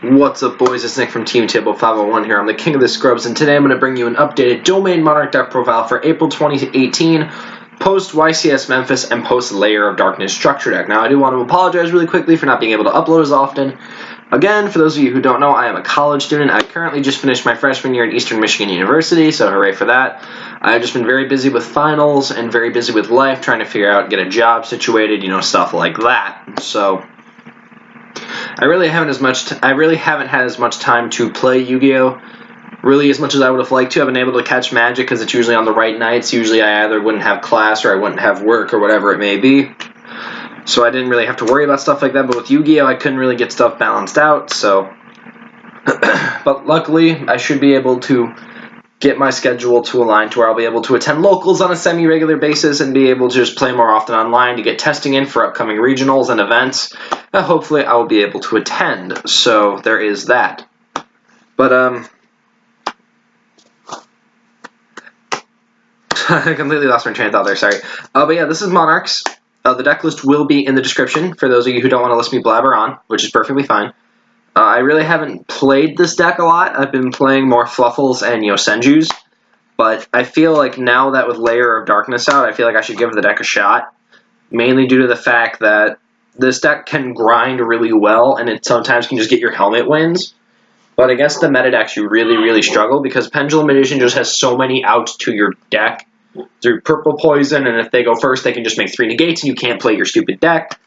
What's up, boys? It's Nick from Team Table 501 here. I'm the king of the scrubs, and today I'm going to bring you an updated Domain Monarch deck profile for April 2018, post YCS Memphis, and post Layer of Darkness structure deck. Now, I do want to apologize really quickly for not being able to upload as often. Again, for those of you who don't know, I am a college student. I currently just finished my freshman year at Eastern Michigan University, so hooray for that. I've just been very busy with finals and very busy with life, trying to figure out, get a job situated, stuff like that. So I really haven't had as much time to play Yu-Gi-Oh! Really as much as I would have liked to. I've been able to catch Magic because it's usually on the right nights. Usually I either wouldn't have class or I wouldn't have work or whatever it may be. So I didn't really have to worry about stuff like that. But with Yu-Gi-Oh! I couldn't really get stuff balanced out. So, but luckily I should be able to get my schedule to align to where I'll be able to attend locals on a semi-regular basis and be able to just play more often online to get testing in for upcoming regionals and events. Hopefully I will be able to attend. So there is that. But I completely lost my train of thought there, sorry. But yeah, this is Monarchs. The deck list will be in the description for those of you who don't want to listen to me blabber on, which is perfectly fine. I really haven't played this deck a lot. I've been playing more Fluffles and Senjus, but I feel like now that with Layer of Darkness out, I feel like I should give the deck a shot, mainly due to the fact that this deck can grind really well, and it sometimes can just get your helmet wins. But against the meta decks, you really, really struggle because Pendulum Edition just has so many outs to your deck through Purple Poison, and if they go first, they can just make 3 negates, and you can't play your stupid deck.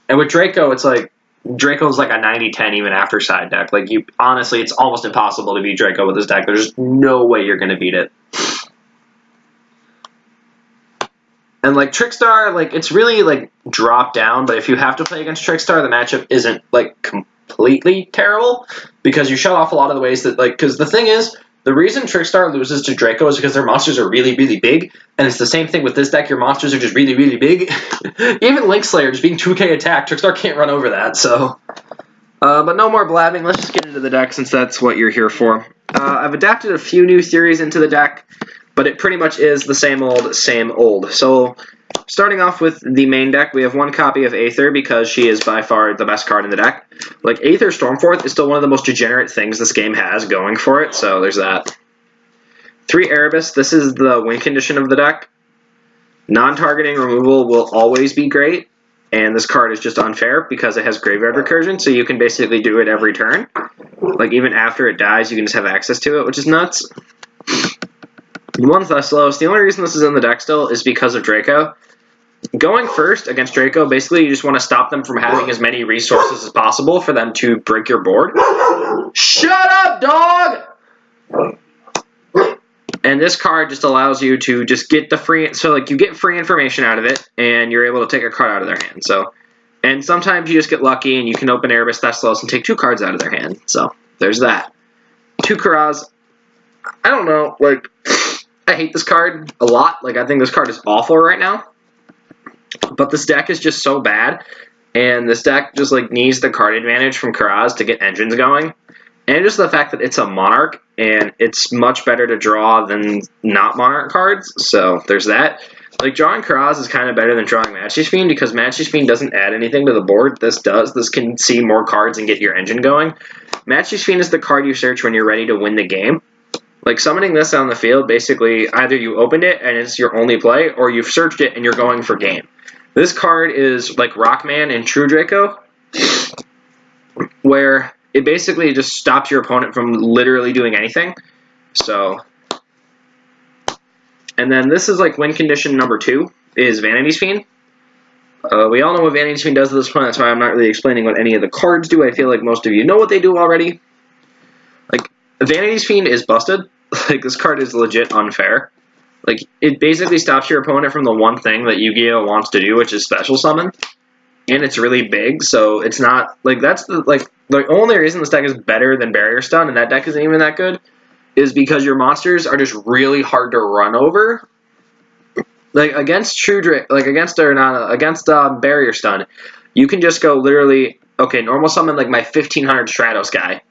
And with Draco, it's like, Draco's like a 90-10 even after side deck. Like, honestly, it's almost impossible to beat Draco with this deck. There's no way you're going to beat it. And, like, Trickstar, like, it's really, like, drop down, but if you have to play against Trickstar, the matchup isn't, like, completely terrible, because you shut off a lot of the ways that, like, because the thing is, the reason Trickstar loses to Draco is because their monsters are really, really big, and it's the same thing with this deck. Your monsters are just really, really big. Even Link Slayer just being 2k attack, Trickstar can't run over that, so. But no more blabbing, let's just get into the deck since that's what you're here for. I've adapted a few new theories into the deck, but it pretty much is the same old, same old. So, starting off with the main deck, we have one copy of Aether because she is by far the best card in the deck. Like, Aether Stormforth is still one of the most degenerate things this game has going for it, so there's that. 3 Erebus, this is the win condition of the deck. Non-targeting removal will always be great, and this card is just unfair because it has Graveyard Recursion, so you can basically do it every turn. Like, even after it dies, you can just have access to it, which is nuts. 1 Thessalos, the only reason this is in the deck still is because of Draco. Going first against Draco, basically you just want to stop them from having as many resources as possible for them to break your board. Shut up, dog! And this card just allows you to just get the free, so like you get free information out of it, and you're able to take a card out of their hand. So, and sometimes you just get lucky and you can open Erebus Thessalos and take 2 cards out of their hand. So, there's that. 2 Karaz. I don't know, like, I hate this card a lot. Like, I think this card is awful right now. But this deck is just so bad. And this deck just, like, needs the card advantage from Karaz to get engines going. And just the fact that it's a Monarch, and it's much better to draw than not Monarch cards. So, there's that. Like, drawing Karaz is kind of better than drawing Majesty's Fiend, because Majesty's Fiend doesn't add anything to the board. This does. This can see more cards and get your engine going. Majesty's Fiend is the card you search when you're ready to win the game. Like, summoning this on the field, basically, either you opened it and it's your only play, or you've searched it and you're going for game. This card is like Rockman in True Draco, where it basically just stops your opponent from literally doing anything. So, and then this is like win condition number 2, is Vanity's Fiend. We all know what Vanity's Fiend does at this point, that's why I'm not really explaining what any of the cards do. I feel like most of you know what they do already. Like, Vanity's Fiend is busted. Like, this card is legit unfair. Like, it basically stops your opponent from the one thing that Yu-Gi-Oh! Wants to do, which is special summon. And it's really big, so it's not, like, that's the, like, the only reason this deck is better than Barrier Stun, and that deck isn't even that good, is because your monsters are just really hard to run over. Like, against against Barrier Stun, you can just go literally, okay, normal summon, like, my 1500 Stratos guy.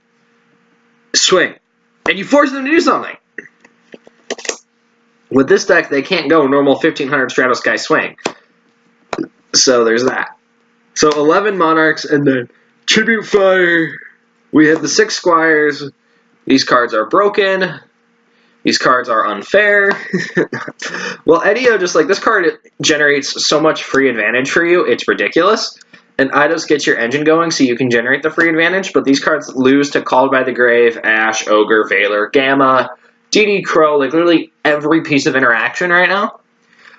Swing. And you force them to do something. With this deck, they can't go normal 1500 Stratos guy swing. So there's that. So 11 Monarchs and then Tribute Fire, We have the 6 squires. These cards are broken. These cards are unfair. Well, Edio, just like, this card generates so much free advantage for you, it's ridiculous. And Eidos gets your engine going so you can generate the free advantage, but these cards lose to Called by the Grave, Ash, Ogre, Valor, Gamma, DD Crow, like literally every piece of interaction right now.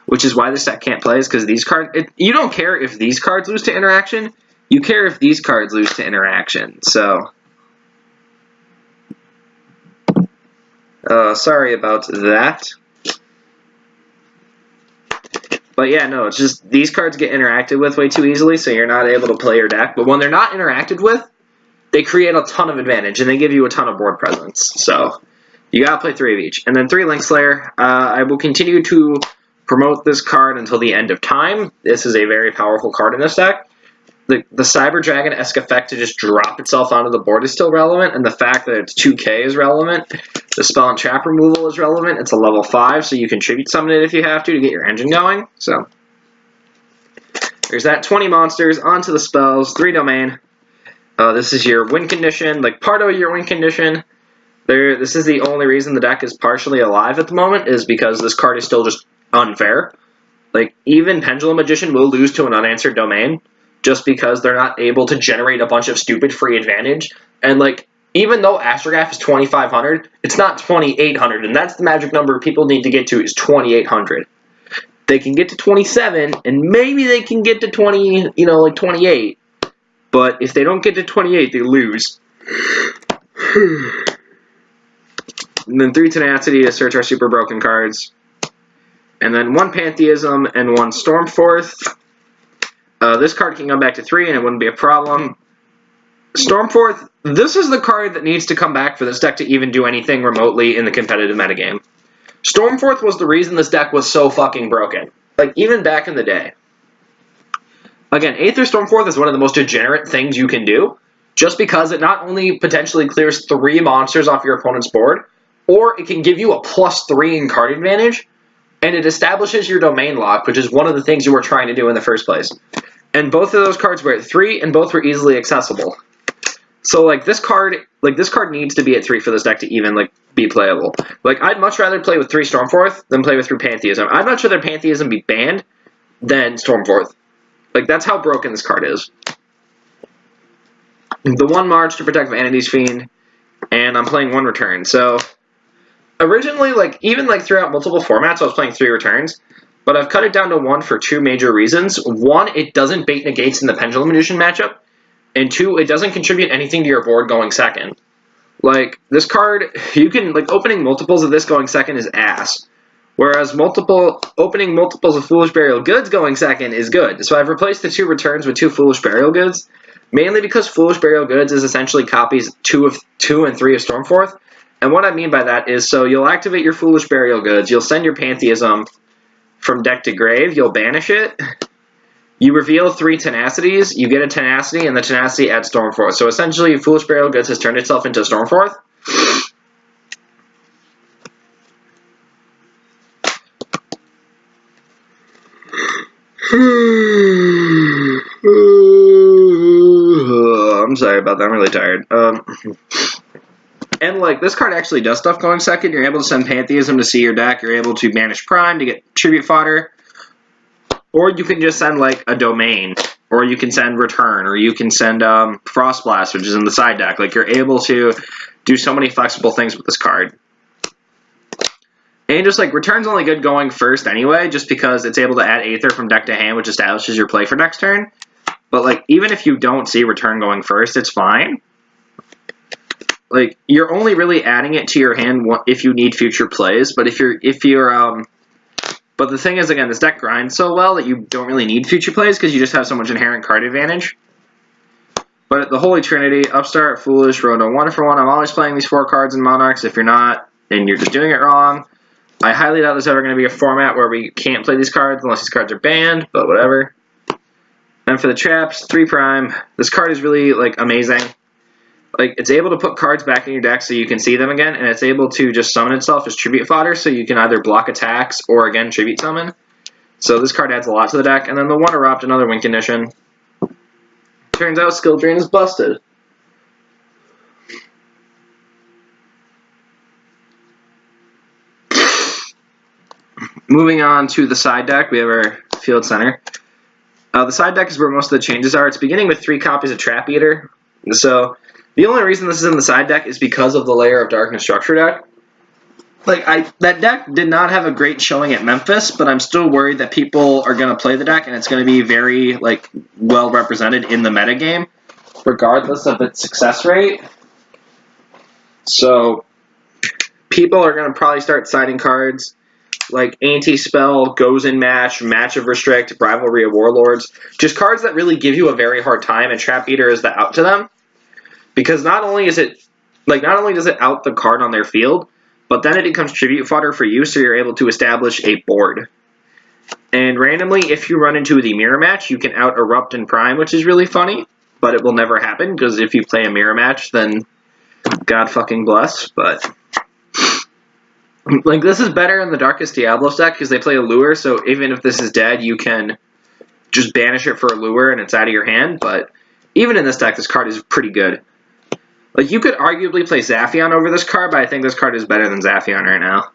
Which is why this deck can't play, is because these cards, you don't care if these cards lose to interaction, you care if these cards lose to interaction, so. Sorry about that. But yeah, no, it's just these cards get interacted with way too easily, so you're not able to play your deck. But when they're not interacted with, they create a ton of advantage, and they give you a ton of board presence. So you gotta play 3 of each. And then 3 Link Slayer. I will continue to promote this card until the end of time. This is a very powerful card in this deck. The Cyber Dragon-esque effect to just drop itself onto the board is still relevant, and the fact that it's 2k is relevant. The spell and trap removal is relevant. It's a level 5, so you can tribute summon it if you have to get your engine going. So there's that. 20 monsters, onto the spells, 3 domain. This is your win condition, like part of your win condition. This is the only reason the deck is partially alive at the moment, is because this card is still just unfair. Like, even Pendulum Magician will lose to an unanswered domain, just because they're not able to generate a bunch of stupid free advantage. And, like, even though Astrograph is 2,500, it's not 2,800, and that's the magic number people need to get to, is 2,800. They can get to 27, and maybe they can get to 20, you know, like 28. But if they don't get to 28, they lose. And then 3 Tenacity to search our super broken cards. And then 1 Pantheism and 1 Stormforth. This card can come back to 3 and it wouldn't be a problem. Stormforth, this is the card that needs to come back for this deck to even do anything remotely in the competitive metagame. Stormforth was the reason this deck was so fucking broken. Like, even back in the day. Again, Aether Stormforth is one of the most degenerate things you can do, just because it not only potentially clears 3 monsters off your opponent's board, or it can give you a +3 in card advantage, and it establishes your domain lock, which is one of the things you were trying to do in the first place. And both of those cards were at 3, and both were easily accessible. So, like, this card needs to be at 3 for this deck to even, like, be playable. Like, I'd much rather play with 3 Stormforth than play with 3 Pantheism. I'd much rather Pantheism be banned than Stormforth. Like, that's how broken this card is. The 1 March to protect Vanity's Fiend, and I'm playing 1 Return. So, originally, like, even, like, throughout multiple formats, I was playing 3 Returns. But I've cut it down to 1 for 2 major reasons. 1, it doesn't bait negates in the Pendulum Magician matchup. And 2, it doesn't contribute anything to your board going second. Like, this card, you can, like, opening multiples of this going second is ass. Whereas opening multiples of Foolish Burial Goods going second is good. So I've replaced the 2 Returns with 2 Foolish Burial Goods. Mainly because Foolish Burial Goods is essentially copies 2 and 3 of Stormforth. And what I mean by that is, so you'll activate your Foolish Burial Goods, you'll send your Pantheism from deck to grave, you'll banish it, you reveal 3 Tenacities, you get a Tenacity, and the Tenacity adds Stormforth. So essentially, Foolish Burial Goods has turned itself into Stormforth. I'm sorry about that, I'm really tired. And, like, this card actually does stuff going second. You're able to send Pantheism to see your deck. You're able to banish Prime to get tribute fodder. Or you can just send, like, a domain. Or you can send Return. Or you can send Frost Blast, which is in the side deck. Like, you're able to do so many flexible things with this card. And just, like, Return's only good going first anyway, just because it's able to add Aether from deck to hand, which establishes your play for next turn. But, like, even if you don't see Return going first, it's fine. Like, you're only really adding it to your hand if you need future plays, but but the thing is, again, this deck grinds so well that you don't really need future plays because you just have so much inherent card advantage. But the Holy Trinity, Upstart, Foolish, Roto, 1 for 1. I'm always playing these 4 cards in Monarchs. If you're not, then you're just doing it wrong. I highly doubt there's ever going to be a format where we can't play these cards unless these cards are banned, but whatever. And for the traps, 3 Prime. This card is really, like, amazing. Like, it's able to put cards back in your deck so you can see them again, and it's able to just summon itself as tribute fodder, so you can either block attacks or, again, tribute summon. So this card adds a lot to the deck. And then the 1 Erupt, another win condition. Turns out Skill Drain is busted. moving on to the side deck, we have our field center. The side deck is where most of the changes are. It's beginning with 3 copies of Trap Eater. So the only reason this is in the side deck is because of the Layer of Darkness structure deck. That deck did not have a great showing at Memphis, but I'm still worried that people are going to play the deck and it's going to be very well represented in the metagame, regardless of its success rate. So people are going to probably start siding cards like Anti-Spell, Goes in Match, Match of Restrict, Rivalry of Warlords. Just cards that really give you a very hard time, and Trap Eater is the out to them. Because not only does it out the card on their field, but then it becomes tribute fodder for you, so you're able to establish a board. And randomly, if you run into the mirror match, you can out Erupt and Prime, which is really funny, but it will never happen, because if you play a mirror match, then God fucking bless, but this is better in the Darkest Diablos deck, because they play a lure, so even if this is dead, you can just banish it for a lure, and it's out of your hand, but even in this deck, this card is pretty good. You could arguably play Zaphion over this card, but I think this card is better than Zaphion right now.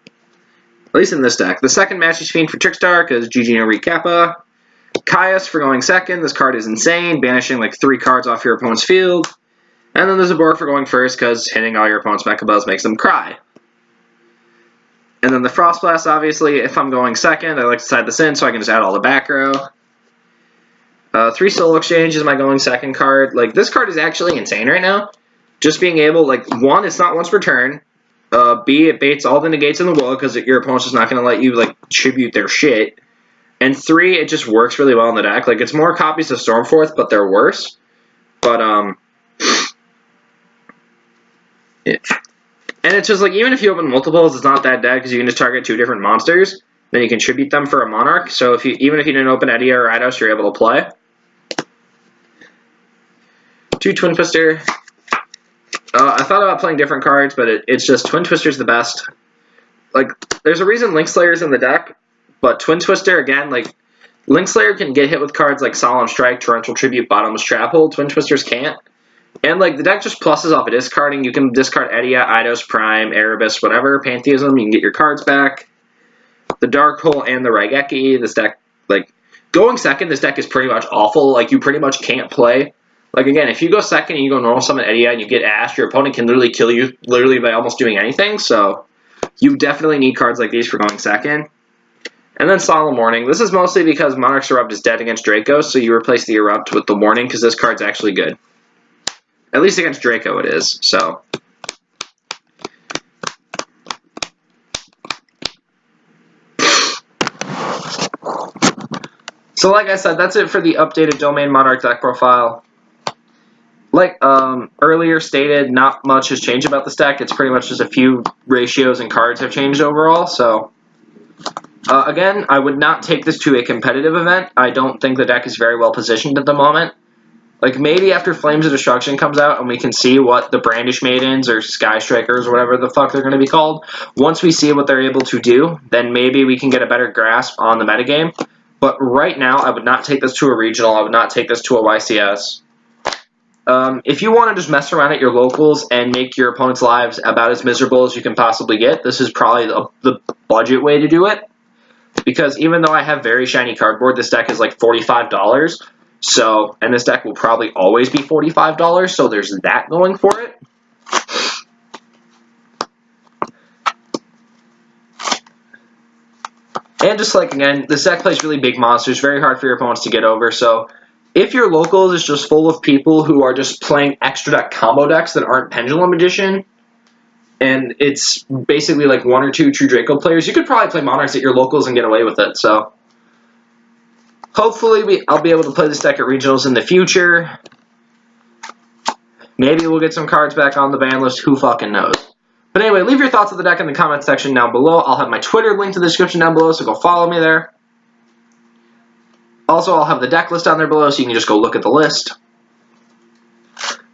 At least in this deck. The second match is Fiend for Trickstar, because GG no Recappa. Caius for going second. This card is insane, banishing 3 cards off your opponent's field. And then there's a Borg for going first, because hitting all your opponent's Mechabuzz makes them cry. And then the Frost Blast, obviously, if I'm going second, I like to side this in, so I can just add all the back row. 3 Soul Exchange is my going second card. This card is actually insane right now. Just being able, 1, it's not once per turn. B, it baits all the negates in the world because your opponent's just not going to let you, tribute their shit. And 3, it just works really well in the deck. It's more copies of Stormforth, but they're worse. But, And it's just, even if you open multiples, it's not that dead because you can just target 2 different monsters. Then you can tribute them for a Monarch. So even if you didn't open Edia or Eidos, you're able to play. 2 Twin Twister. I thought about playing different cards, but it's just Twin Twister's the best. There's a reason Link Slayer's in the deck, but Twin Twister, again, Link Slayer can get hit with cards like Solemn Strike, Torrential Tribute, Bottomless Trap Hole. Twin Twisters can't. And, the deck just pluses off of discarding. You can discard Edia, Eidos, Prime, Erebus, whatever, Pantheism. You can get your cards back. The Dark Hole and the Raigeki. This deck, going second, this deck is pretty much awful. You pretty much can't play. Again, if you go second and you go normal summon Edia and you get Ash, your opponent can literally kill you by almost doing anything. So you definitely need cards like these for going second. And then Solemn Warning. This is mostly because Monarch's Erupt is dead against Draco, so you replace the Erupt with the Warning because this card's actually good. At least against Draco it is, so. So like I said, that's it for the updated Domain Monarch deck profile. Earlier stated, not much has changed about this deck. It's pretty much just a few ratios and cards have changed overall, so. Again, I would not take this to a competitive event. I don't think the deck is very well positioned at the moment. Maybe after Flames of Destruction comes out and we can see what the Brandish Maidens or Sky Strikers, or whatever the fuck they're going to be called, once we see what they're able to do, then maybe we can get a better grasp on the metagame. But right now, I would not take this to a regional. I would not take this to a YCS. If you want to just mess around at your locals and make your opponent's lives about as miserable as you can possibly get, this is probably the budget way to do it. Because even though I have very shiny cardboard, this deck is $45. So, and this deck will probably always be $45, so there's that going for it. And just again, this deck plays really big monsters, very hard for your opponents to get over, so if your locals is just full of people who are just playing extra deck combo decks that aren't Pendulum Edition, and it's basically 1 or 2 True Draco players, you could probably play Monarchs at your locals and get away with it, so. Hopefully, I'll be able to play this deck at regionals in the future. Maybe we'll get some cards back on the ban list, who fucking knows. But anyway, leave your thoughts of the deck in the comments section down below. I'll have my Twitter linked in the description down below, so go follow me there. Also, I'll have the deck list down there below, so you can just go look at the list.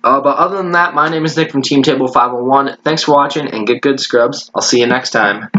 But other than that, my name is Nick from Team Table 501. Thanks for watching, and get good, scrubs. I'll see you next time.